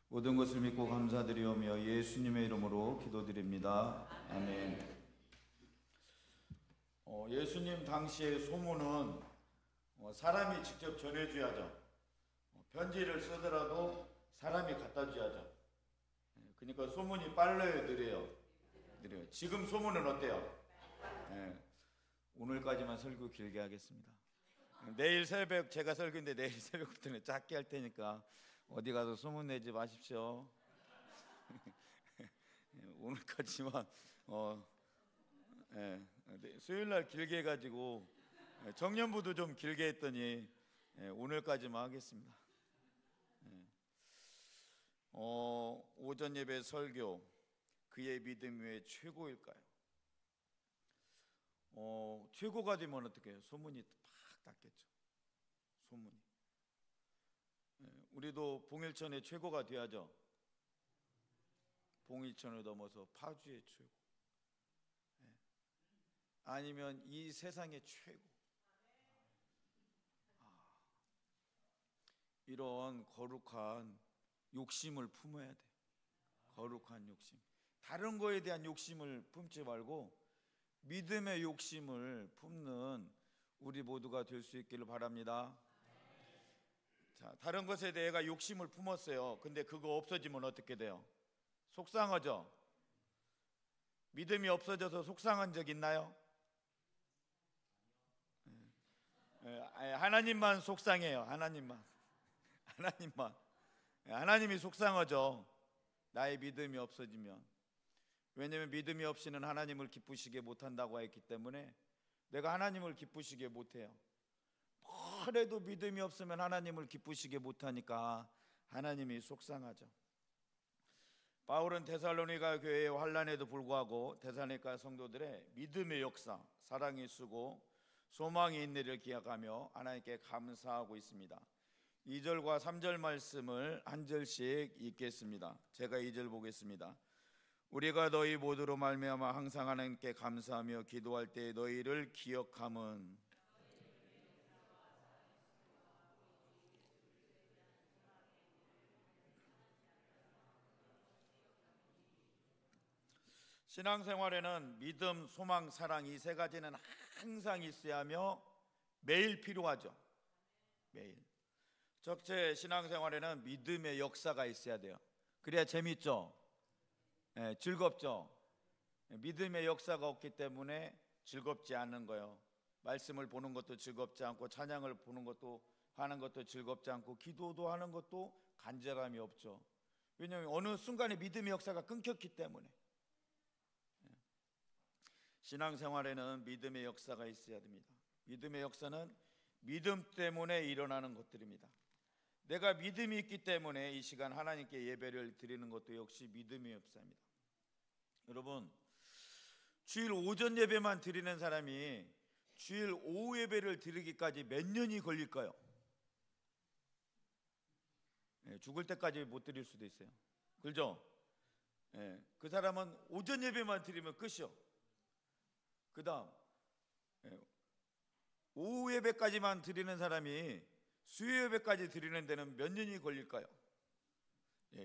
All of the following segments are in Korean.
모든 것을 믿고 감사드리오며 예수님의 이름으로 기도드립니다. 아멘. 예수님 당시의 소문은 사람이 직접 전해줘야죠. 편지를 쓰더라도 사람이 갖다 줘야죠. 그러니까 소문이 빨라요, 느려요? 느려요. 지금 소문은 어때요? 오늘까지만 설교 길게 하겠습니다. 내일 새벽, 제가 설교인데 내일 새벽부터는 짧게 할 테니까 어디 가서 소문 내지 마십시오. 오늘까지만 수요일날 길게 해가지고 청년부도 좀 길게 했더니 오늘까지만 하겠습니다. 오전 예배 설교, 그의 믿음 왜 최고일까요? 최고가 되면 어떻게 해요? 소문이 팍 났겠죠. 소문이. 우리도 봉일천의 최고가 돼야죠. 봉일천을 넘어서 파주의 최고, 아니면 이 세상의 최고. 이런 거룩한 욕심을 품어야 돼. 거룩한 욕심. 다른 거에 대한 욕심을 품지 말고 믿음의 욕심을 품는 우리 모두가 될 수 있기를 바랍니다. 자, 다른 것에 대해 욕심을 품었어요. 근데 그거 없어지면 어떻게 돼요? 속상하죠? 믿음이 없어져서 속상한 적 있나요? 하나님만 속상해요. 하나님이 속상하죠. 나의 믿음이 없어지면. 왜냐하면 믿음이 없이는 하나님을 기쁘시게 못한다고 했기 때문에 내가 하나님을 기쁘시게 못해요. 뭘 해도 믿음이 없으면 하나님을 기쁘시게 못하니까 하나님이 속상하죠. 바울은 데살로니가 교회의 환난에도 불구하고 데살로니가 성도들의 믿음의 역사, 사랑이 쓰고 소망이 있는 기억하며 하나님께 감사하고 있습니다. 2절과 3절 말씀을 한 절씩 읽겠습니다. 제가 2절 보겠습니다. 우리가 너희 모두로 말미암아 항상 하나님께 감사하며 기도할 때 너희를 기억함은 신앙생활에는 믿음, 소망, 사랑 이 세 가지는 항상 있어야 하며 매일 필요하죠. 매일. 적재 신앙생활에는 믿음의 역사가 있어야 돼요. 그래야 재밌죠. 즐겁죠. 믿음의 역사가 없기 때문에 즐겁지 않은 거예요. 말씀을 보는 것도 즐겁지 않고 찬양을 보는 것도 하는 것도 즐겁지 않고 기도도 하는 것도 간절함이 없죠. 왜냐하면 어느 순간에 믿음의 역사가 끊겼기 때문에. 신앙생활에는 믿음의 역사가 있어야 됩니다. 믿음의 역사는 믿음 때문에 일어나는 것들입니다. 내가 믿음이 있기 때문에 이 시간 하나님께 예배를 드리는 것도 역시 믿음의 역사입니다. 여러분, 주일 오전 예배만 드리는 사람이 주일 오후 예배를 드리기까지 몇 년이 걸릴까요? 죽을 때까지 못 드릴 수도 있어요. 그렇죠? 그 사람은 오전 예배만 드리면 끝이요. 그 다음 오후 예배까지만 드리는 사람이 수요 예배까지 드리는 데는 몇 년이 걸릴까요?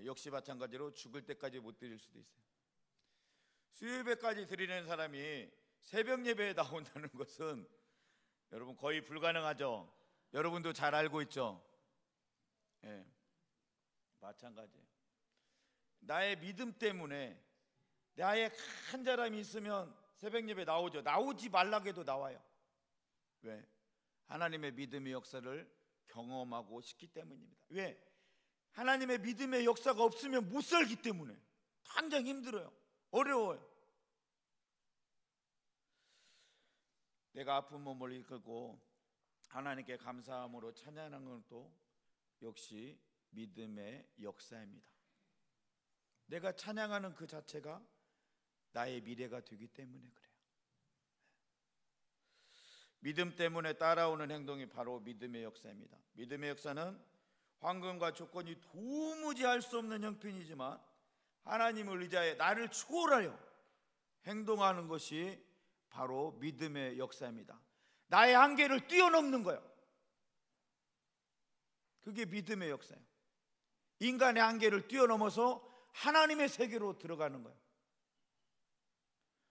역시 마찬가지로 죽을 때까지 못 드릴 수도 있어요. 수요 예배까지 드리는 사람이 새벽 예배에 나온다는 것은 여러분 거의 불가능하죠. 여러분도 잘 알고 있죠. 마찬가지예요. 나의 믿음 때문에 나의 간절함이 있으면 새벽 예배 나오죠. 나오지 말라고 해도 나와요. 왜? 하나님의 믿음의 역사를 경험하고 싶기 때문입니다. 왜? 하나님의 믿음의 역사가 없으면 못 살기 때문에. 당장 힘들어요. 어려워요. 내가 아픈 몸을 이끌고 하나님께 감사함으로 찬양하는 것도 역시 믿음의 역사입니다. 내가 찬양하는 그 자체가 나의 미래가 되기 때문에 그래요. 믿음 때문에 따라오는 행동이 바로 믿음의 역사입니다. 믿음의 역사는 환경과 조건이 도무지 할 수 없는 형편이지만 하나님을 의지하여 나를 초월하여 행동하는 것이 바로 믿음의 역사입니다. 나의 한계를 뛰어넘는 거예요. 그게 믿음의 역사예요. 인간의 한계를 뛰어넘어서 하나님의 세계로 들어가는 거예요.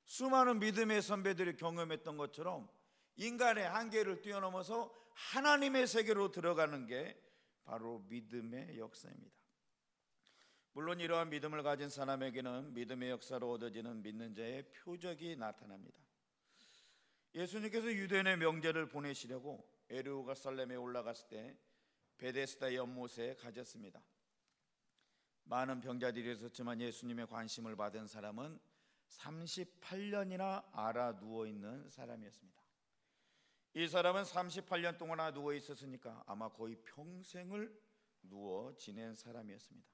수많은 믿음의 선배들이 경험했던 것처럼 인간의 한계를 뛰어넘어서 하나님의 세계로 들어가는 게 바로 믿음의 역사입니다. 물론 이러한 믿음을 가진 사람에게는 믿음의 역사로 얻어지는 믿는 자의 표적이 나타납니다. 예수님께서 유대인의 명제를 보내시려고 예루살렘에 올라갔을 때 베데스다 연못에 가셨습니다. 많은 병자들이 있었지만 예수님의 관심을 받은 사람은 38년이나 앓아 누워있는 사람이었습니다. 이 사람은 38년 동안 누워 있었으니까 아마 거의 평생을 누워 지낸 사람이었습니다.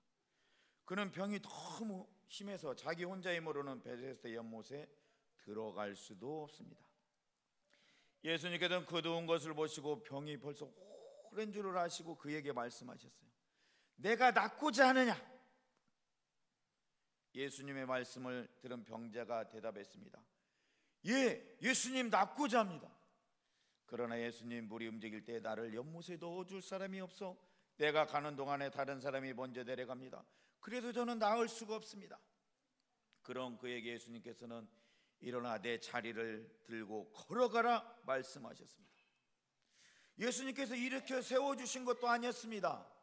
그는 병이 너무 심해서 자기 혼자의 힘으로는 베데스다 연못에 들어갈 수도 없습니다. 예수님께서는 그 더운 것을 보시고 병이 벌써 오랜 줄을 아시고 그에게 말씀하셨어요. 내가 낫고자 하느냐? 예수님의 말씀을 들은 병자가 대답했습니다. 예, 예수님 낫고자 합니다. 그러나 예수님, 물이 움직일 때 나를 연못에 넣어줄 사람이 없어 내가 가는 동안에 다른 사람이 먼저 내려갑니다. 그래서 저는 나을 수가 없습니다. 그럼 그에게 예수님께서는 일어나 내 자리를 들고 걸어가라 말씀하셨습니다. 예수님께서 일으켜 세워주신 것도 아니었습니다.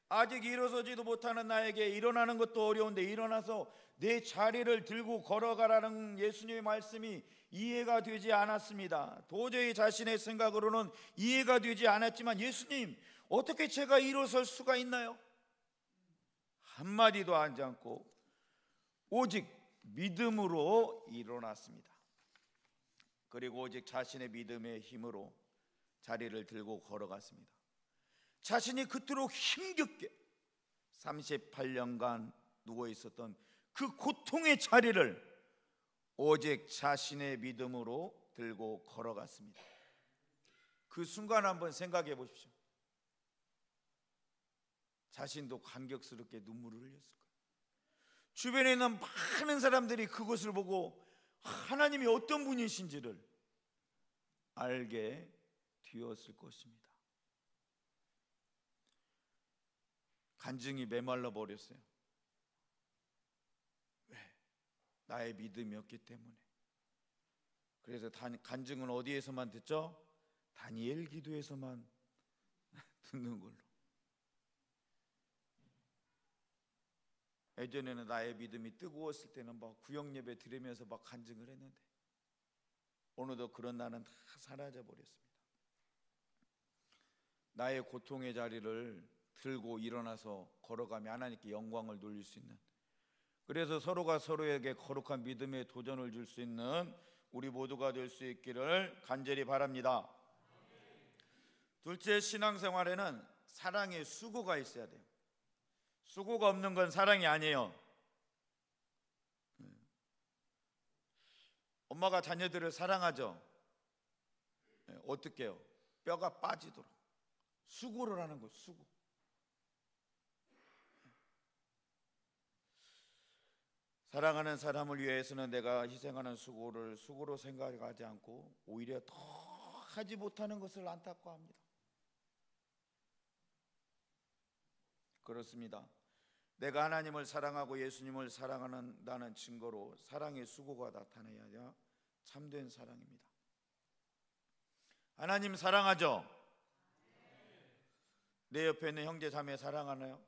아직 일어서지도 못하는 나에게 일어나는 것도 어려운데 일어나서 내 자리를 들고 걸어가라는 예수님의 말씀이 이해가 되지 않았습니다. 도저히 자신의 생각으로는 이해가 되지 않았지만 예수님, 어떻게 제가 일어설 수가 있나요? 한마디도 하지 않고 오직 믿음으로 일어났습니다. 그리고 오직 자신의 믿음의 힘으로 자리를 들고 걸어갔습니다. 자신이 그토록 힘겹게 38년간 누워 있었던 그 고통의 자리를 오직 자신의 믿음으로 들고 걸어갔습니다. 그 순간 한번 생각해 보십시오. 자신도 감격스럽게 눈물을 흘렸을 거예요. 주변에 있는 많은 사람들이 그것을 보고 하나님이 어떤 분이신지를 알게 되었을 것입니다. 간증이 메말라 버렸어요. 왜? 나의 믿음이 없기 때문에. 그래서 간증은 어디에서만 듣죠? 다니엘 기도에서만 듣는 걸로. 예전에는 나의 믿음이 뜨거웠을 때는 막 구역 예배 드리면서 막 간증을 했는데 어느덧 그런 날은 다 사라져 버렸습니다. 나의 고통의 자리를 들고 일어나서 걸어가며 하나님께 영광을 돌릴 수 있는, 그래서 서로가 서로에게 거룩한 믿음의 도전을 줄 수 있는 우리 모두가 될 수 있기를 간절히 바랍니다. 둘째, 신앙생활에는 사랑의 수고가 있어야 돼요. 수고가 없는 건 사랑이 아니에요. 엄마가 자녀들을 사랑하죠. 어떻게 해요? 뼈가 빠지도록 수고를 하는 거예요. 수고. 사랑하는 사람을 위해서는 내가 희생하는 수고를 수고로 생각하지 않고 오히려 더 하지 못하는 것을 안타까워합니다. 그렇습니다. 내가 하나님을 사랑하고 예수님을 사랑한다는 증거로 사랑의 수고가 나타나야 참된 사랑입니다. 하나님 사랑하죠? 내 옆에 있는 형제 자매 사랑하나요?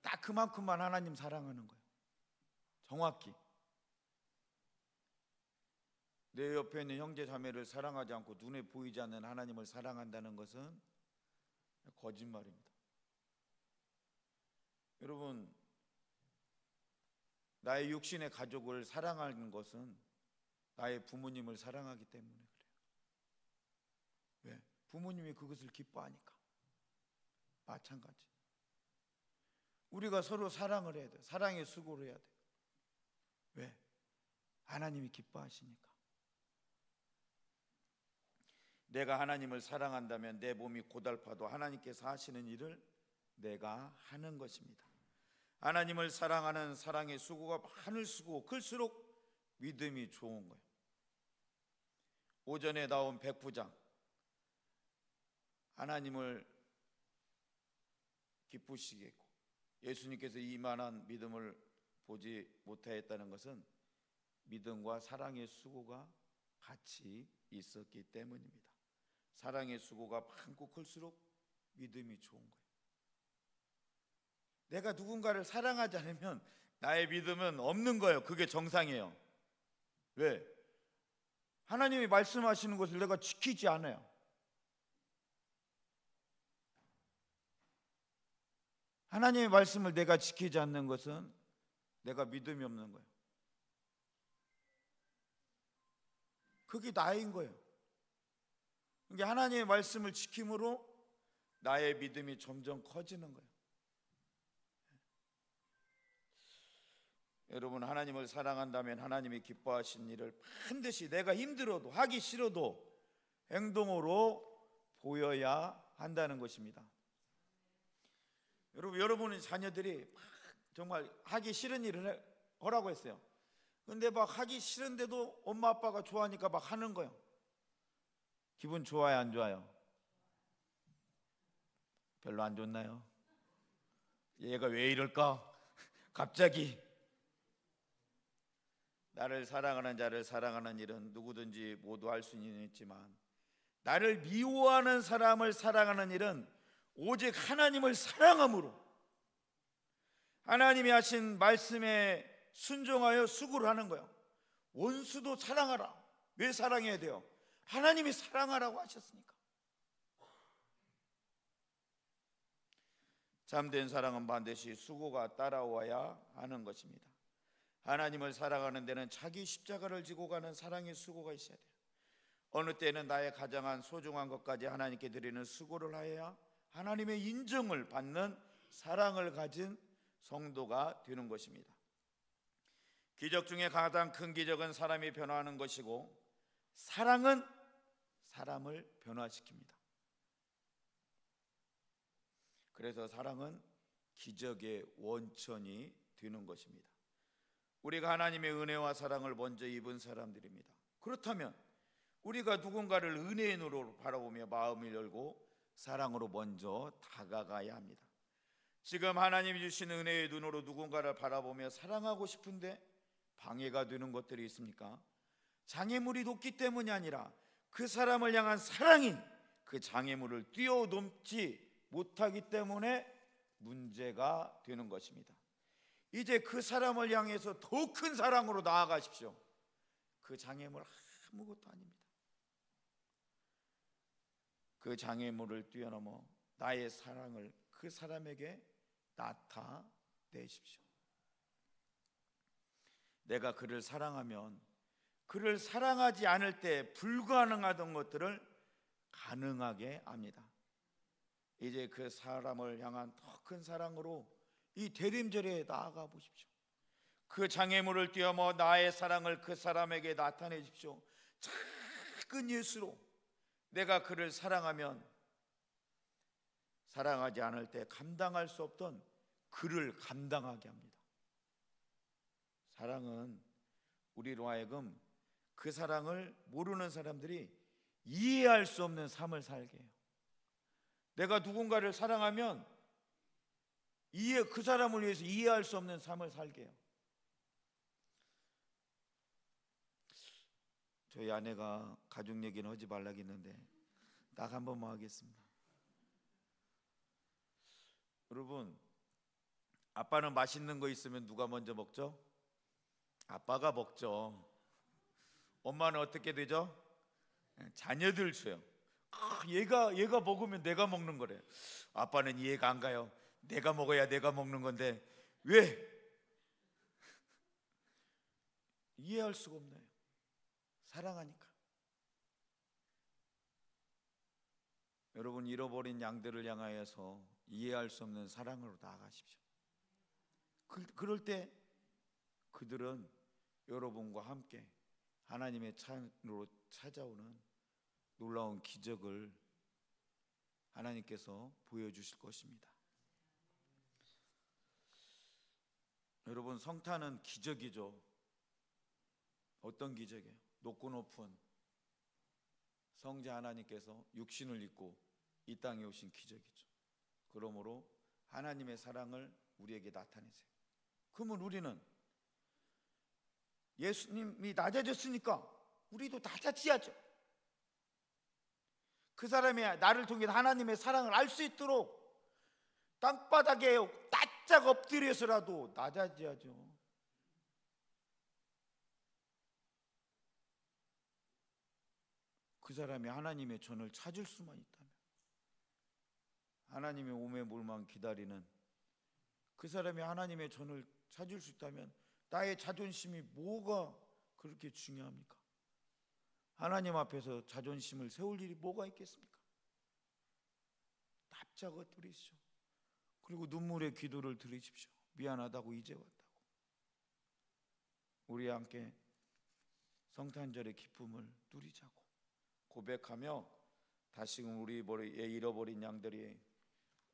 딱 그만큼만 하나님 사랑하는 거예요. 정확히. 내 옆에 있는 형제 자매를 사랑하지 않고 눈에 보이지 않는 하나님을 사랑한다는 것은 거짓말입니다. 여러분, 나의 육신의 가족을 사랑하는 것은 나의 부모님을 사랑하기 때문에 그래요. 왜? 부모님이 그것을 기뻐하니까. 마찬가지. 우리가 서로 사랑을 해야 돼요. 사랑의 수고를 해야 돼요. 왜? 하나님이 기뻐하시니까. 내가 하나님을 사랑한다면 내 몸이 고달파도 하나님께서 하시는 일을 내가 하는 것입니다. 하나님을 사랑하는 사랑의 수고가 많을수록 클수록 믿음이 좋은 거예요. 오전에 나온 백부장, 하나님을 기쁘시겠고, 예수님께서 이만한 믿음을 보지 못하였다는 것은 믿음과 사랑의 수고가 같이 있었기 때문입니다. 사랑의 수고가 많고 클수록 믿음이 좋은 거예요. 내가 누군가를 사랑하지 않으면 나의 믿음은 없는 거예요. 그게 정상이에요. 왜? 하나님이 말씀하시는 것을 내가 지키지 않아요. 하나님의 말씀을 내가 지키지 않는 것은 내가 믿음이 없는 거예요. 그게 나인 거예요. 그러니까 하나님의 말씀을 지킴으로 나의 믿음이 점점 커지는 거예요. 여러분, 하나님을 사랑한다면 하나님이 기뻐하신 일을 반드시 내가 힘들어도 하기 싫어도 행동으로 보여야 한다는 것입니다. 여러분의 자녀들이 정말 하기 싫은 일을 하라고 했어요. 근데 막 하기 싫은데도 엄마 아빠가 좋아하니까 막 하는 거예요. 기분 좋아요, 안 좋아요? 별로 안 좋나요? 얘가 왜 이럴까? 갑자기. 나를 사랑하는 자를 사랑하는 일은 누구든지 모두 할 수는 있지만, 나를 미워하는 사람을 사랑하는 일은 오직 하나님을 사랑함으로, 하나님이 하신 말씀에 순종하여 수고를 하는 거예요. 원수도 사랑하라. 왜 사랑해야 돼요? 하나님이 사랑하라고 하셨으니까. 참된 사랑은 반드시 수고가 따라와야 하는 것입니다. 하나님을 사랑하는 데는 자기 십자가를 지고 가는 사랑의 수고가 있어야 돼요. 어느 때는 나의 가장 소중한 것까지 하나님께 드리는 수고를 하여야 하나님의 인정을 받는 사랑을 가진 성도가 되는 것입니다. 기적 중에 가장 큰 기적은 사람이 변화하는 것이고, 사랑은 사람을 변화시킵니다. 그래서 사랑은 기적의 원천이 되는 것입니다. 우리가 하나님의 은혜와 사랑을 먼저 입은 사람들입니다. 그렇다면 우리가 누군가를 은혜의 눈으로 바라보며 마음을 열고 사랑으로 먼저 다가가야 합니다. 지금 하나님이 주신 은혜의 눈으로 누군가를 바라보며 사랑하고 싶은데 방해가 되는 것들이 있습니까? 장애물이 높기 때문이 아니라 그 사람을 향한 사랑이 그 장애물을 뛰어넘지 못하기 때문에 문제가 되는 것입니다. 이제 그 사람을 향해서 더 큰 사랑으로 나아가십시오. 그 장애물 아무것도 아닙니다. 그 장애물을 뛰어넘어 나의 사랑을 그 사람에게 나타내십시오. 내가 그를 사랑하면 그를 사랑하지 않을 때 불가능하던 것들을 가능하게 합니다. 이제 그 사람을 향한 더 큰 사랑으로 이 대림절에 나아가 보십시오. 그 장애물을 뛰어넘어 나의 사랑을 그 사람에게 나타내십시오. 작은 예수로 내가 그를 사랑하면 사랑하지 않을 때 감당할 수 없던 그를 감당하게 합니다. 사랑은 우리로 하여금 그 사랑을 모르는 사람들이 이해할 수 없는 삶을 살게 해요. 내가 누군가를 사랑하면 그 사람을 위해서 이해할 수 없는 삶을 살게 해요. 저희 아내가 가족 얘기는 하지 말라고 했는데 딱 한 번만 하겠습니다. 여러분, 아빠는 맛있는 거 있으면 누가 먼저 먹죠? 아빠가 먹죠. 엄마는 어떻게 되죠? 자녀들 줘요. 얘가 먹으면 내가 먹는 거래요. 아빠는 이해가 안 가요. 내가 먹어야 내가 먹는 건데 왜? 이해할 수가 없나요? 사랑하니까. 여러분, 잃어버린 양들을 향하여서 이해할 수 없는 사랑으로 나아가십시오. 그럴 때 그들은 여러분과 함께 하나님의 찬으로 찾아오는 놀라운 기적을 하나님께서 보여주실 것입니다. 여러분, 성탄은 기적이죠. 어떤 기적이에요? 높고 높은 성자 하나님께서 육신을 입고 이 땅에 오신 기적이죠. 그러므로 하나님의 사랑을 우리에게 나타내세요. 그러면 우리는 예수님이 낮아졌으니까 우리도 낮아져야죠. 그 사람이 나를 통해 하나님의 사랑을 알 수 있도록 땅바닥에 납작 엎드려서라도 낮아져야죠. 그 사람이 하나님의 전을 찾을 수만 있다면, 하나님의 오매 물만 기다리는 그 사람이 하나님의 전을 찾을 수 있다면 나의 자존심이 뭐가 그렇게 중요합니까? 하나님 앞에서 자존심을 세울 일이 뭐가 있겠습니까? 납작 엎드리시죠. 그리고 눈물의 기도를 드리십시오. 미안하다고, 이제 왔다고. 우리 함께 성탄절의 기쁨을 누리자고 고백하며 다시금 우리의 잃어버린 양들이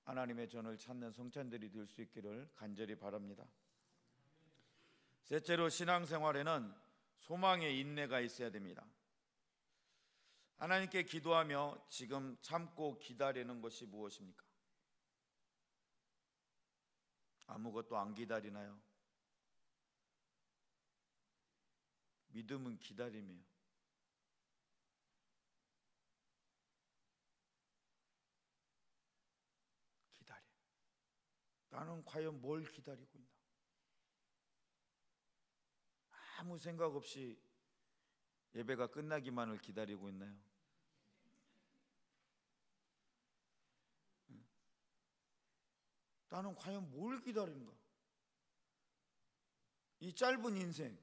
하나님의 전을 찾는 성찬들이 될 수 있기를 간절히 바랍니다. 셋째로, 신앙생활에는 소망의 인내가 있어야 됩니다. 하나님께 기도하며 지금 참고 기다리는 것이 무엇입니까? 아무것도 안 기다리나요? 믿음은 기다림이에요. 기다림. 나는 과연 뭘 기다리고 있나? 아무 생각 없이 예배가 끝나기만을 기다리고 있나요? 나는 과연 뭘 기다리는가? 이 짧은 인생,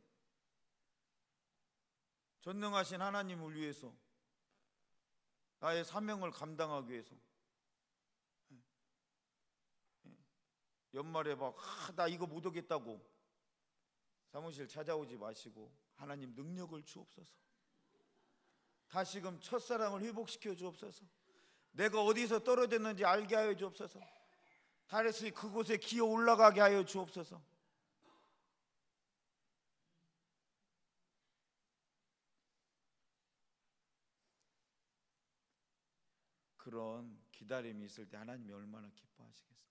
전능하신 하나님을 위해서, 나의 사명을 감당하기 위해서 연말에 막 나 이거 못 오겠다고 사무실 찾아오지 마시고 하나님 능력을 주옵소서. 다시금 첫사랑을 회복시켜 주옵소서. 내가 어디서 떨어졌는지 알게 하여 주옵소서. 다시 그곳에 기어 올라가게 하여 주옵소서. 그런 기다림이 있을 때 하나님이 얼마나 기뻐하시겠습니까?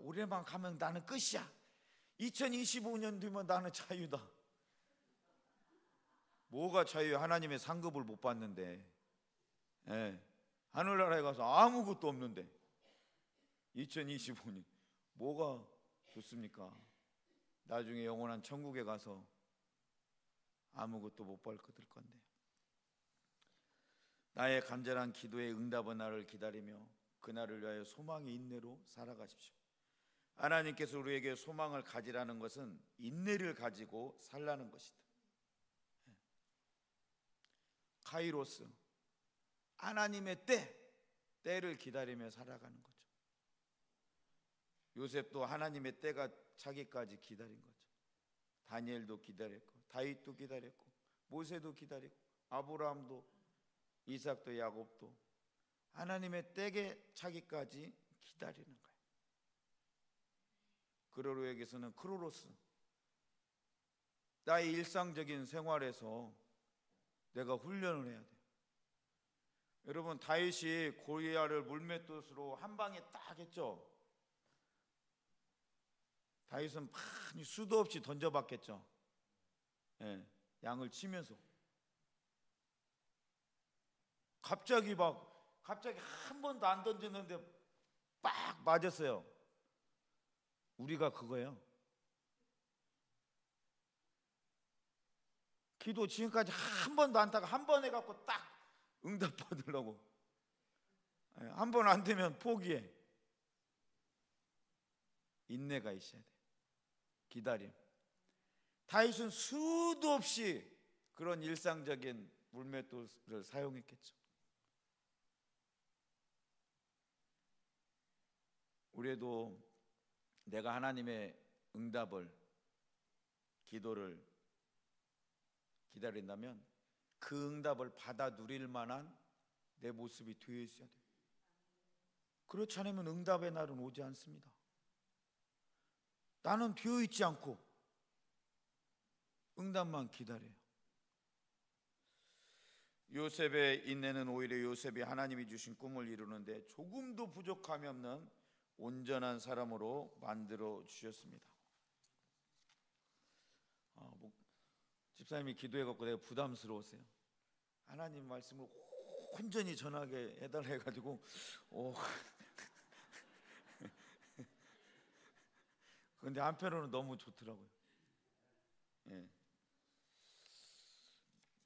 올해만 가면 나는 끝이야. 2025년 되면 나는 자유다. 뭐가 자유야? 하나님의 상급을 못 받는데, 하늘나라에 가서 아무것도 없는데 2025년 뭐가 좋습니까? 나중에 영원한 천국에 가서 아무것도 못 받을 건데. 나의 간절한 기도의 응답은 나를 기다리며 그날을 위하여 소망의 인내로 살아가십시오. 하나님께서 우리에게 소망을 가지라는 것은 인내를 가지고 살라는 것이다. 카이로스, 하나님의 때를 기다리며 살아가는 거죠. 요셉도 하나님의 때가 차기까지 기다린 거죠. 다니엘도 기다렸고, 다윗도 기다렸고, 모세도 기다렸고, 아브라함도, 이삭도, 야곱도 하나님의 때에 차기까지 기다리는 거예요. 그러로에게서는 크로로스, 나의 일상적인 생활에서 내가 훈련을 해야 돼요. 여러분, 다윗이 골리앗을 물맷돌로 한 방에 딱 했죠. 다윗은 많이 수도 없이 던져봤겠죠. 양을 치면서 갑자기 한 번도 안 던졌는데 빡 맞았어요. 우리가 그거예요. 기도 지금까지 한 번도 안 타가 한 번 해갖고 딱 응답 받으려고. 한 번 안 되면 포기해. 인내가 있어야 돼. 기다림. 다윗은 수도 없이 그런 일상적인 물맷돌을 사용했겠죠. 우리도 내가 하나님의 응답을, 기도를 기다린다면 그 응답을 받아 누릴 만한 내 모습이 되어 있어야 돼요. 그렇지 않으면 응답의 날은 오지 않습니다. 나는 되어 있지 않고 응답만 기다려요. 요셉의 인내는 오히려 요셉이 하나님이 주신 꿈을 이루는데 조금도 부족함이 없는 온전한 사람으로 만들어 주셨습니다. 집사님이 기도해갖고 내가 부담스러웠어요. 하나님 말씀을 온전히 전하게 해달라 해가지고 근데 한편으로는 너무 좋더라고요. 예.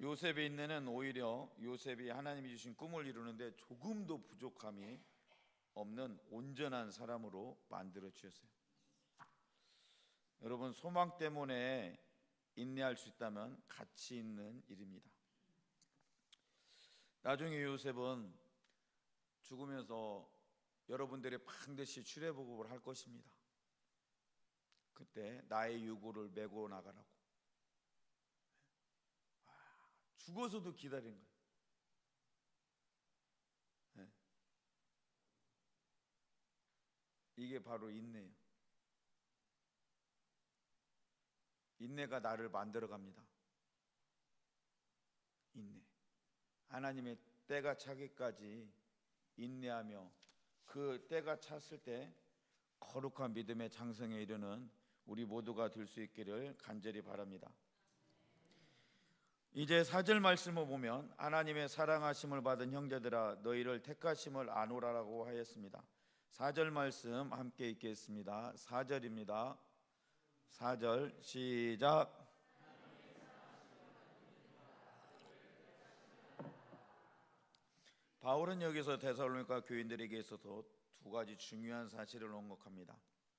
요셉의 인내는 오히려 요셉이 하나님이 주신 꿈을 이루는데 조금도 부족함이 없는 온전한 사람으로 만들어 주셨어요. 여러분, 소망 때문에 인내할 수 있다면 가치 있는 일입니다. 나중에 요셉은 죽으면서 여러분들의 반드시 출애굽을 할 것입니다. 그때 나의 유고를 메고 나가라고. 죽어서도 기다린 거예요. 네. 이게 바로 인내예요. 인내가 나를 만들어 갑니다. 인내. 하나님의 때가 차기까지 인내하며 그 때가 찼을 때 거룩한 믿음의 장성에 이르는 우리 모두가 될 수 있기를 간절히 바랍니다. 이제 4절 말씀을 보면 하나님의 사랑하심을 받은 형제들아 너희를 택하심을 아노라라고 하였습니다. 4절 말씀 함께 읽겠습니다. 4절입니다. 4절 시작. 바울은 여기서 데살로니가 교인들에게 있어서 두 가지 중요한 사실을 언급합니다.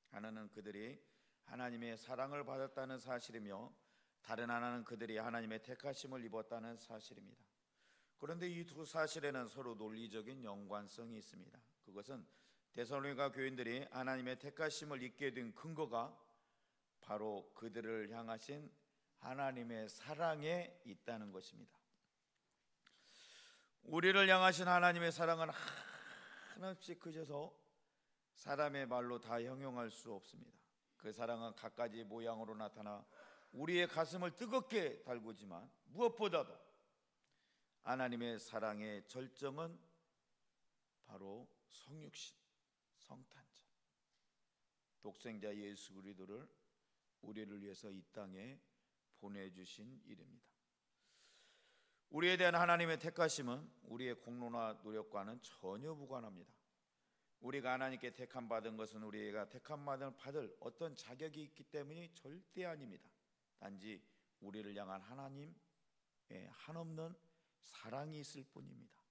하나는 그들이 하나님의 사랑을 받았다는 사실이며 다른 하나는 그들이 하나님의 택하심을 입었다는 사실입니다. 그런데 이 두 사실에는 서로 논리적인 연관성이 있습니다. 그것은 데살로니가 교인들이 하나님의 택하심을 입게 된 근거가 바로 그들을 향하신 하나님의 사랑에 있다는 것입니다. 우리를 향하신 하나님의 사랑은 한없이 크셔서 사람의 말로 다 형용할 수 없습니다. 그 사랑은 갖가지 모양으로 나타나 우리의 가슴을 뜨겁게 달구지만 무엇보다도 하나님의 사랑의 절정은 바로 성육신, 성탄절, 독생자 예수 그리스도를 우리를 위해서 이 땅에 보내주신 일입니다. 우리에 대한 하나님의 택하심은 우리의 공로나 노력과는 전혀 무관합니다. 우리가 하나님께 택함 받은 것은 우리가 택함 받을 어떤 자격이 있기 때문이 절대 아닙니다. 단지 우리를 향한 하나님의 한없는 사랑이 있을 뿐입니다.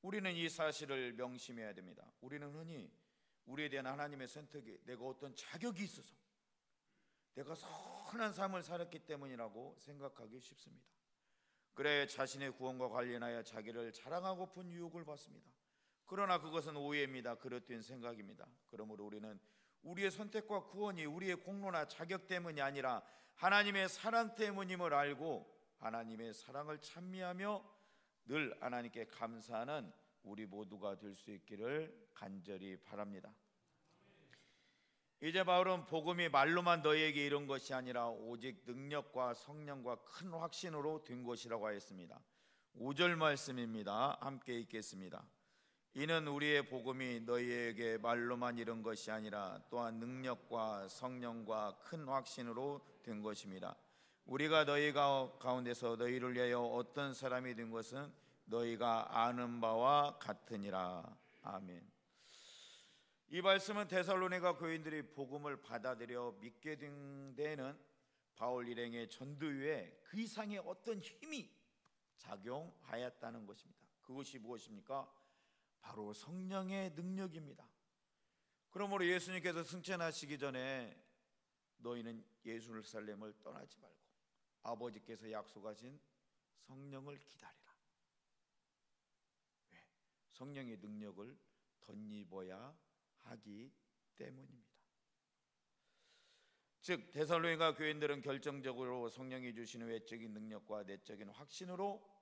우리는 이 사실을 명심해야 됩니다. 우리는 흔히 우리에 대한 하나님의 선택에 내가 어떤 자격이 있어서 내가 선한 삶을 살았기 때문이라고 생각하기 쉽습니다. 그래 자신의 구원과 관련하여 자기를 자랑하고픈 유혹을 받습니다. 그러나 그것은 오해입니다. 그릇된 생각입니다. 그러므로 우리는 우리의 선택과 구원이 우리의 공로나 자격 때문이 아니라 하나님의 사랑 때문임을 알고 하나님의 사랑을 찬미하며 늘 하나님께 감사하는 우리 모두가 될 수 있기를 간절히 바랍니다. 이제 바울은 복음이 말로만 너희에게 이른 것이 아니라 오직 능력과 성령과 큰 확신으로 된 것이라고 하였습니다. 5절 말씀입니다. 함께 읽겠습니다. 이는 우리의 복음이 너희에게 말로만 이른 것이 아니라 또한 능력과 성령과 큰 확신으로 된 것입니다. 우리가 너희 가운데서 너희를 위하여 어떤 사람이 된 것은 너희가 아는 바와 같으니라. 아멘. 이 말씀은 데살로니가 교인들이 복음을 받아들여 믿게 된 데에는 바울 일행의 전도 외에 그 이상의 어떤 힘이 작용하였다는 것입니다. 그것이 무엇입니까? 바로 성령의 능력입니다. 그러므로 예수님께서 승천하시기 전에 너희는 예루살렘을 떠나지 말고 아버지께서 약속하신 성령을 기다리라. 왜? 성령의 능력을 덧입어야 하기 때문입니다. 즉 데살로니가 교인들은 결정적으로 성령이 주시는 외적인 능력과 내적인 확신으로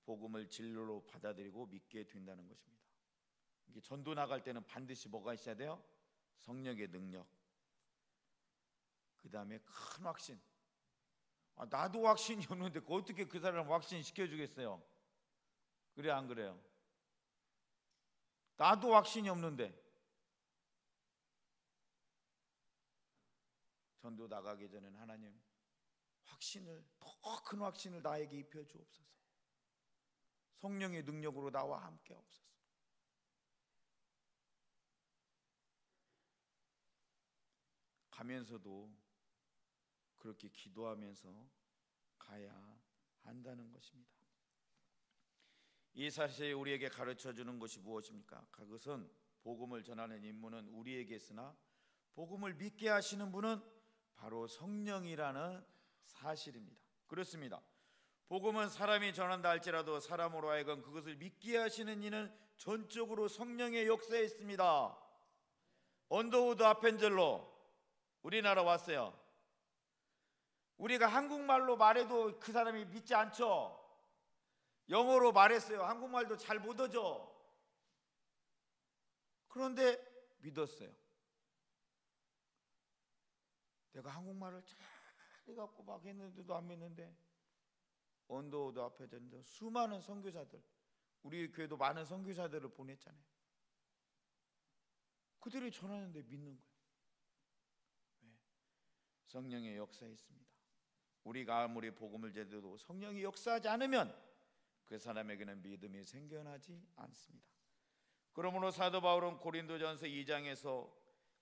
복음을 진로로 받아들이고 믿게 된다는 것입니다. 이게 전도 나갈 때는 반드시 뭐가 있어야 돼요? 성령의 능력, 그 다음에 큰 확신. 나도 확신이 없는데 어떻게 그 사람을 확신시켜주겠어요? 그래 안 그래요? 나도 확신이 없는데 전도 나가기 전에는 하나님 확신을, 더 큰 확신을 나에게 입혀 주옵소서. 성령의 능력으로 나와 함께 하옵소서. 가면서도 그렇게 기도하면서 가야 한다는 것입니다. 이 사실이 우리에게 가르쳐 주는 것이 무엇입니까? 그것은 복음을 전하는 임무는 우리에게 있으나 복음을 믿게 하시는 분은 바로 성령이라는 사실입니다. 그렇습니다. 복음은 사람이 전한다 할지라도 사람으로 하여금 그것을 믿게 하시는 이는 전적으로 성령의 역사에 있습니다. 언더우드 아펜젤로 우리나라 왔어요. 우리가 한국말로 말해도 그 사람이 믿지 않죠. 영어로 말했어요. 한국말도 잘 못하죠. 그런데 믿었어요. 내가 한국말을 잘 해갖고 막 했는데도 안 믿는데, 언더우드 앞에 전 수많은 선교사들, 우리 교회도 많은 선교사들을 보냈잖아요. 그들이 전하는데 믿는 거예요. 왜? 성령의 역사에 있습니다. 우리가 아무리 복음을 전해도 성령이 역사하지 않으면 그 사람에게는 믿음이 생겨나지 않습니다. 그러므로 사도 바울은 고린도전서 2장에서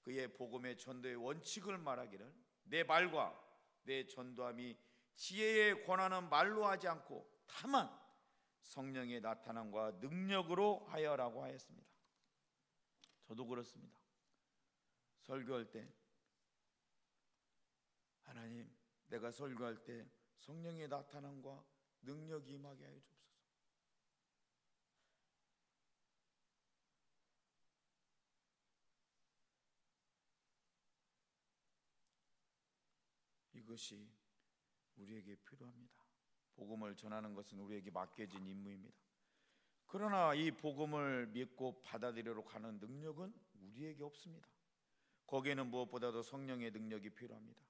그의 복음의 전도의 원칙을 말하기를, 내 말과 내 전도함이 지혜에 권하는 말로 하지 않고 다만 성령의 나타남과 능력으로 하여라고 하였습니다. 저도 그렇습니다. 설교할 때 하나님, 내가 설교할 때 성령의 나타남과 능력이 임하게 하여 주옵소서. 이것이 우리에게 필요합니다. 복음을 전하는 것은 우리에게 맡겨진 임무입니다. 그러나 이 복음을 믿고 받아들이러 가는 능력은 우리에게 없습니다. 거기에는 무엇보다도 성령의 능력이 필요합니다.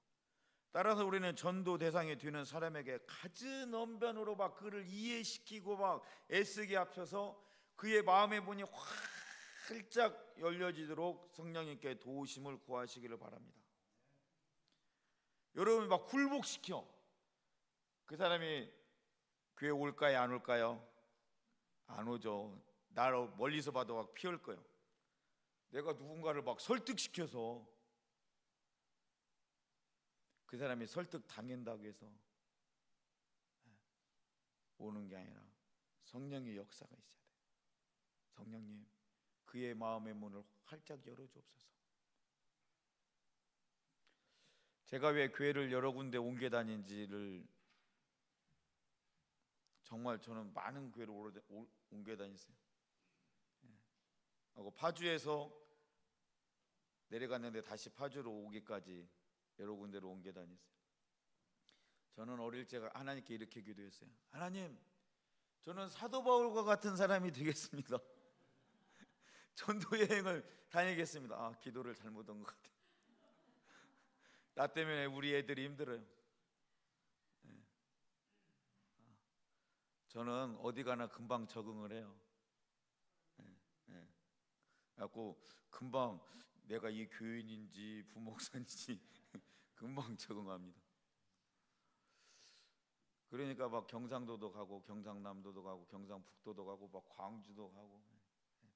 따라서 우리는 전도 대상이 되는 사람에게 가지넌변으로 막 그를 이해시키고 막 애쓰게 앞서서 그의 마음의 문이 활짝 열려지도록 성령님께 도우심을 구하시기를 바랍니다. 여러분 막 굴복시켜. 그 사람이 교회 올까요, 안 올까요? 안 오죠. 나를 멀리서 봐도 막 피할 거예요. 내가 누군가를 막 설득시켜서 그 사람이 설득 당한다고 해서 오는 게 아니라 성령의 역사가 있어야 돼요. 성령님, 그의 마음의 문을 활짝 열어주옵소서. 제가 왜 교회를 여러 군데 옮겨 다닌지를, 정말 저는 많은 교회를 옮겨 다녔어요. 하고 파주에서 내려갔는데 다시 파주로 오기까지 여러 군데로 옮겨 다녔어요. 저는 어릴 때 하나님께 이렇게 기도했어요. 하나님, 저는 사도 바울과 같은 사람이 되겠습니다. 전도 여행을 다니겠습니다. 아, 기도를 잘못한 것 같아요. 나 때문에 우리 애들이 힘들어요. 저는 어디 가나 금방 적응을 해요. 그래갖고 금방 내가 이 교인인지 부목사인지 금방 적응합니다. 그러니까 막 경상도도 가고 경상남도도 가고 경상북도도 가고 막 광주도 가고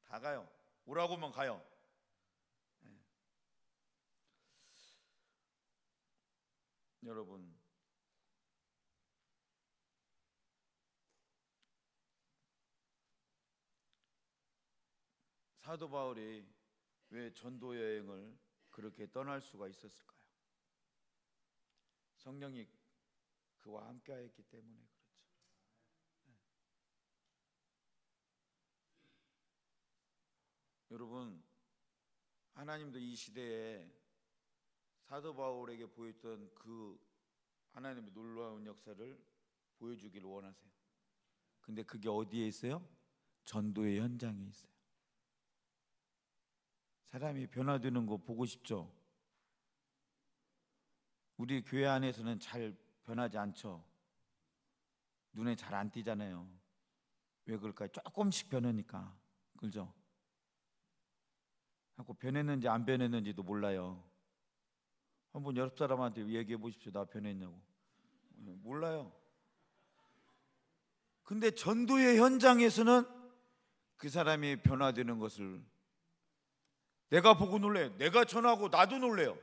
다 가요. 오라고만 가요. 여러분, 사도 바울이 왜 전도 여행을 그렇게 떠날 수가 있었을까요? 성령이 그와 함께하였기 때문에 그렇죠. 여러분, 하나님도 이 시대에 사도 바울에게 보였던 그 하나님의 놀라운 역사를 보여주기를 원하세요. 근데 그게 어디에 있어요? 전도의 현장에 있어요. 사람이 변화되는 거 보고 싶죠? 우리 교회 안에서는 잘 변하지 않죠? 눈에 잘 안 띄잖아요. 왜 그럴까요? 조금씩 변하니까. 그죠? 하고 변했는지 안 변했는지도 몰라요. 한번 옆 사람한테 얘기해 보십시오. 나 변했냐고. 몰라요. 근데 전도의 현장에서는 그 사람이 변화되는 것을 내가 보고 놀래요. 내가 전하고 나도 놀래요.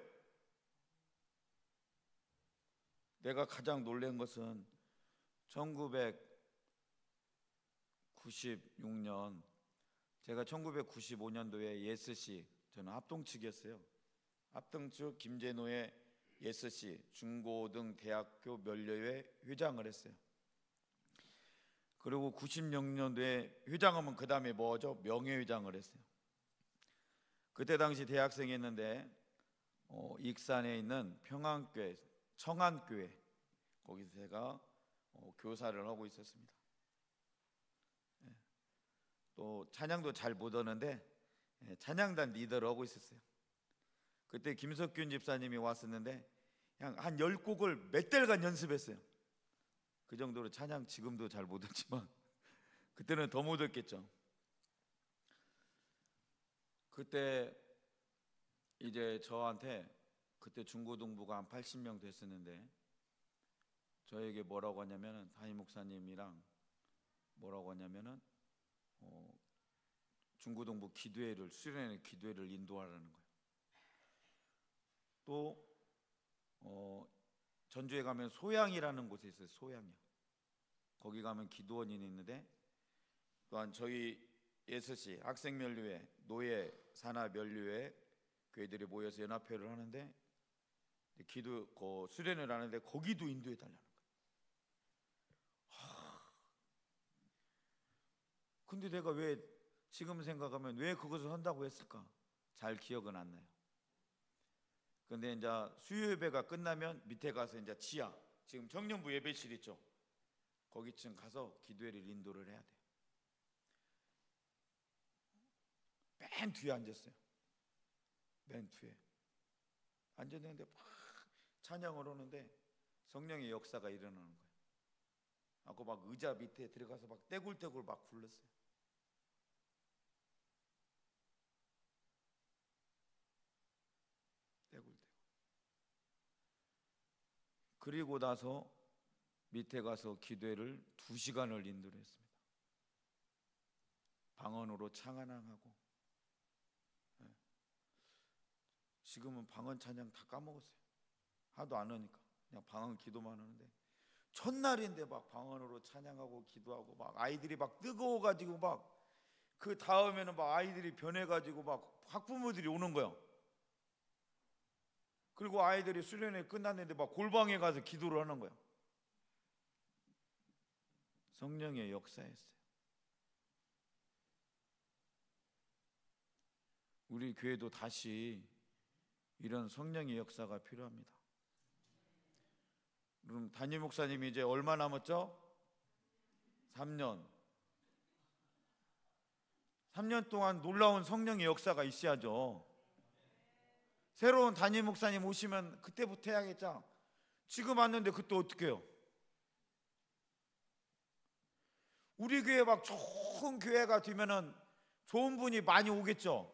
내가 가장 놀란 것은 1996년 제가 1995년도에 예스시, 저는 합동측이었어요. 합동측 김제노의 예스시 중고등 대학교 면례회 회장을 했어요. 그리고 96년도에 회장하면 그 다음에 뭐죠? 명예회장을 했어요. 그때 당시 대학생이었는데 익산에 있는 평안교회, 청안교회, 거기서 제가 교사를 하고 있었습니다. 또 찬양도 잘 못하는데 찬양단 리더를 하고 있었어요. 그때 김석균 집사님이 왔었는데 그냥 한 10곡을 몇 달간 연습했어요. 그 정도로 찬양 지금도 잘 못했지만 그때는 더 못했겠죠. 그때 이제 저한테, 그때 중고등부가 한 80명 됐었는데 저에게 뭐라고 하냐면은, 담임 목사님이랑 뭐라고 하냐면은 중고등부 기도회를, 수련회 기도회를 인도하라는 거예요. 또 전주에 가면 소양이라는 곳에 있어요. 소양이요. 거기 가면 기도원이 있는데, 또한 저희 예스시 학생면류회, 노예 산하면류회 교회들이 모여서 연합회를 하는데 기도 수련회를 하는데 거기도 인도해 달라는 거예요. 근데 내가 왜 지금 생각하면 왜 그것을 한다고 했을까? 잘 기억은 안 나요. 근데 이제 수요 예배가 끝나면 밑에 가서 이제 지하, 지금 청년부 예배실 있죠? 거기쯤 가서 기도회를 인도를 해야 돼요. 맨 뒤에 앉았어요. 맨 뒤에 앉았는데 막 찬양을 하는데 성령의 역사가 일어나는 거예요. 하고 막 의자 밑에 들어가서 막 떼굴떼굴 막 굴렀어요. 떼굴떼굴. 그리고 나서 밑에 가서 기도회를 2시간을 인도를 했습니다. 방언으로 찬양하고. 지금은 방언 찬양 다 까먹었어요. 하도 안 하니까 그냥 방언 기도만 하는데, 첫날인데 막 방언으로 찬양하고 기도하고 막 아이들이 막 뜨거워가지고 막 그 다음에는 막 아이들이 변해가지고 막 학부모들이 오는 거예요. 그리고 아이들이 수련회 끝났는데 막 골방에 가서 기도를 하는 거예요. 성령의 역사였어요. 우리 교회도 다시 이런 성령의 역사가 필요합니다. 그럼 담임 목사님이 이제 얼마 남았죠? 3년. 3년 동안 놀라운 성령의 역사가 있어야죠. 새로운 담임 목사님 오시면 그때부터 해야겠죠. 지금 왔는데 그때 어떻게 해요? 우리 교회 막 좋은 교회가 되면은 좋은 분이 많이 오겠죠.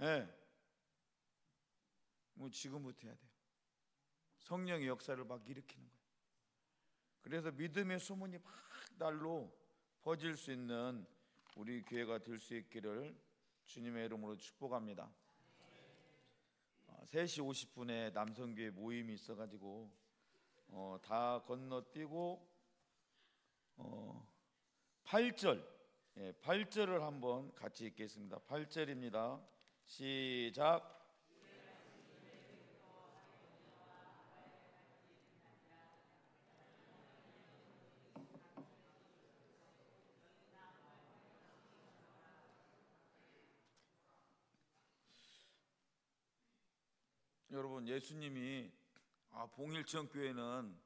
예. 뭐 지금부터 해야 돼요. 성령의 역사를 막 일으키는 거예요. 그래서 믿음의 소문이 막 날로 퍼질 수 있는 우리 교회가 될 수 있기를 주님의 이름으로 축복합니다. 3시 50분에 남성교회 모임이 있어가지고 다 건너뛰고 8절, 8절을 한번 같이 읽겠습니다. 8절입니다. 시작. 여러분, 예수님이 봉일천교회는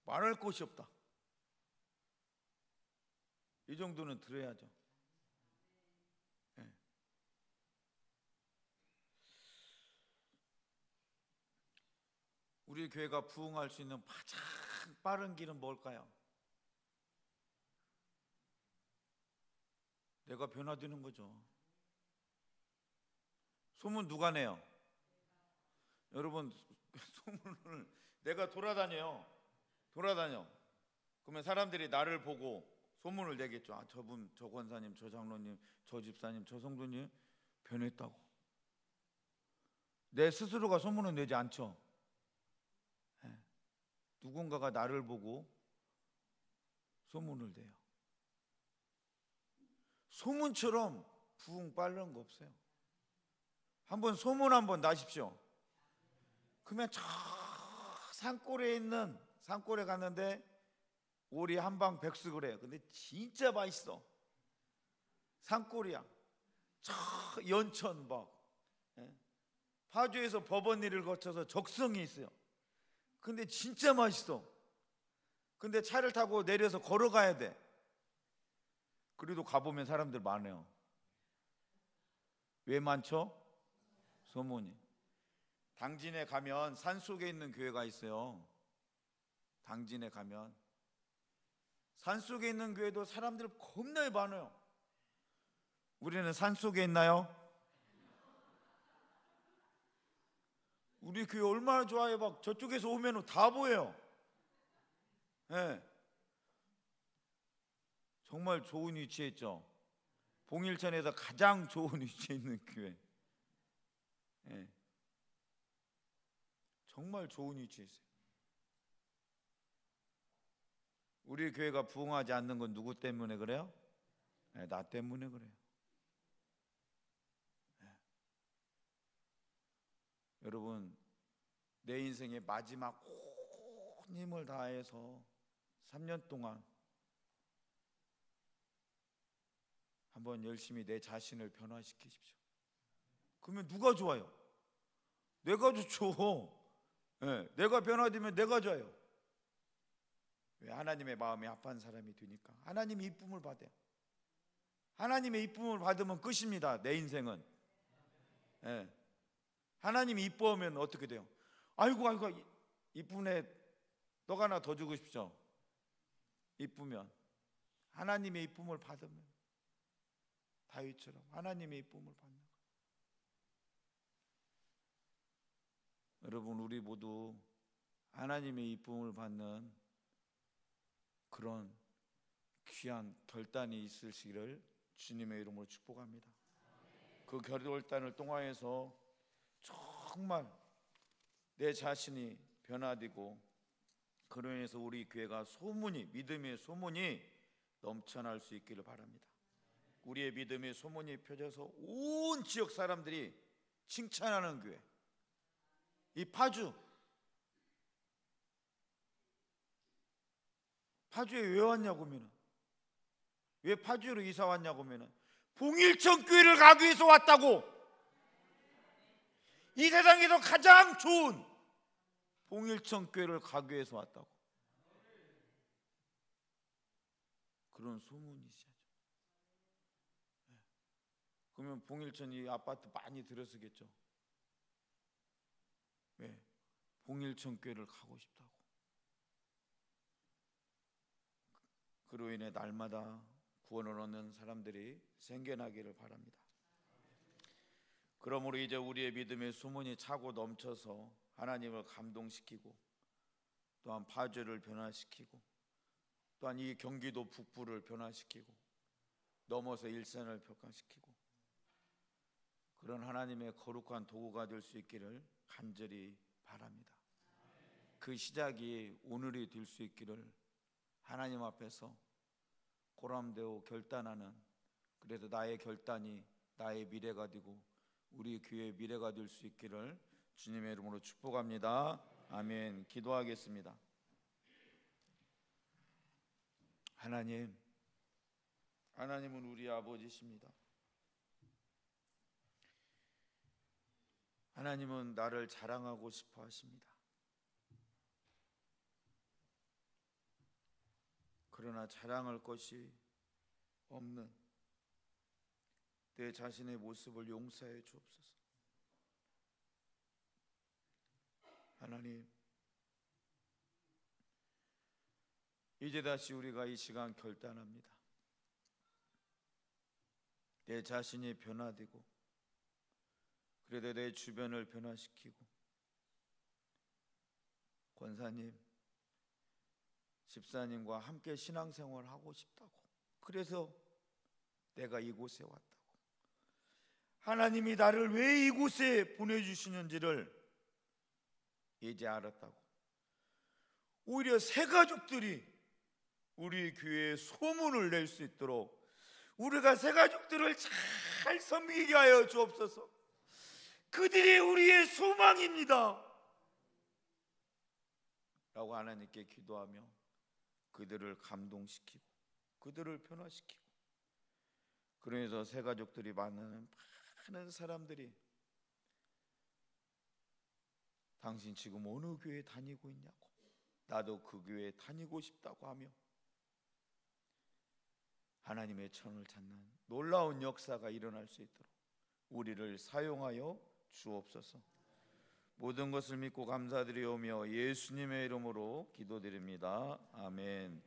말할 것이 없다, 이 정도는 들어야죠. 네. 우리 교회가 부흥할 수 있는 가장 빠른 길은 뭘까요? 내가 변화되는 거죠. 소문 누가 내요? 여러분 소문을 내가 돌아다녀. 그러면 사람들이 나를 보고 소문을 내겠죠. 아, 저분, 저 권사님, 저 장로님, 저 집사님, 저 성도님 변했다고. 내 스스로가 소문은 내지 않죠. 누군가가 나를 보고 소문을 내요. 소문처럼 부흥 빠른 거 없어요. 한번 소문 한번 나십시오. 그러면 저 산골에 갔는데 오리 한방 백숙을 해요. 근데 진짜 맛있어. 산골이야. 저 연천 막 파주에서 법원 일을 거쳐서 적성이 있어요. 근데 진짜 맛있어. 근데 차를 타고 내려서 걸어가야 돼. 그래도 가보면 사람들 많아요. 왜 많죠? 소문이. 당진에 가면 산속에 있는 교회가 있어요. 당진에 가면 산속에 있는 교회도 사람들 겁나 많아요. 우리는 산속에 있나요? 우리 교회 얼마나 좋아요. 막 저쪽에서 오면 다 보여요. 네. 정말 좋은 위치에 있죠. 봉일천에서 가장 좋은 위치에 있는 교회. 네. 정말 좋은 위치에 있어요. 우리 교회가 부흥하지 않는 건 누구 때문에 그래요? 네, 나 때문에 그래요. 네. 여러분, 내 인생의 마지막 온 힘을 다해서 3년 동안 한번 열심히 내 자신을 변화시키십시오. 그러면 누가 좋아요? 내가 좋죠. 네, 내가 변화되면 내가 좋아요. 왜? 하나님의 마음이 합한 사람이 되니까. 하나님의 이쁨을 받아요. 하나님의 이쁨을 받으면 끝입니다. 내 인생은. 네. 하나님이 이뻐하면 어떻게 돼요? 아이고 이쁘네. 너가 하나 더 주고 싶죠. 이쁘면 하나님의 이쁨을 받으면 다윗처럼 하나님의 이쁨을 받는 거예요. 여러분, 우리 모두 하나님의 이쁨을 받는 그런 귀한 결단이 있으시기를 주님의 이름으로 축복합니다. 그 결단을 통하여서 정말 내 자신이 변화되고 그로 인해서 우리 교회가 믿음의 소문이 넘쳐날 수 있기를 바랍니다. 우리의 믿음의 소문이 펴져서 온 지역 사람들이 칭찬하는 교회. 이 파주에 왜 왔냐고 하면, 왜 파주로 이사 왔냐고 하면 봉일천 교회를 가기 위해서 왔다고. 이 세상에서 가장 좋은 봉일천 교회를 가기 위해서 왔다고. 그런 소문이 있어야죠. 그러면 봉일천 이 아파트 많이 들어서겠죠. 왜? 봉일천 교회를 가고 싶다고. 그로 인해 날마다 구원을 얻는 사람들이 생겨나기를 바랍니다. 그러므로 이제 우리의 믿음의 소문이 차고 넘쳐서 하나님을 감동시키고 또한 파주를 변화시키고 또한 이 경기도 북부를 변화시키고 넘어서 일산을 변화시키고 그런 하나님의 거룩한 도구가 될 수 있기를 간절히 바랍니다. 그 시작이 오늘이 될 수 있기를 하나님 앞에서 고람되어 결단하는, 그래서 나의 결단이 나의 미래가 되고 우리 교회의 미래가 될 수 있기를 주님의 이름으로 축복합니다. 아멘. 기도하겠습니다. 하나님은 우리 아버지십니다. 하나님은 나를 자랑하고 싶어 하십니다. 그러나 자랑할 것이 없는 내 자신의 모습을 용서해 주옵소서. 하나님, 이제 다시 우리가 이 시간 결단합니다. 내 자신이 변화되고 그래도 내 주변을 변화시키고 권사님, 집사님과 함께 신앙생활을 하고 싶다고. 그래서 내가 이곳에 왔다고. 하나님이 나를 왜 이곳에 보내주시는지를 이제 알았다고. 오히려 새 가족들이 우리 교회에 소문을 낼 수 있도록 우리가 새 가족들을 잘 섬기게 하여 주옵소서. 그들이 우리의 소망입니다 라고 하나님께 기도하며 그들을 감동시키고 그들을 변화시키고, 그러면서 새 가족들이 만나는 많은 사람들이 당신 지금 어느 교회 다니고 있냐고, 나도 그 교회 다니고 싶다고 하며 하나님의 천을 찾는 놀라운 역사가 일어날 수 있도록 우리를 사용하여 주옵소서. 모든 것을 믿고 감사드리오며 예수님의 이름으로 기도드립니다. 아멘.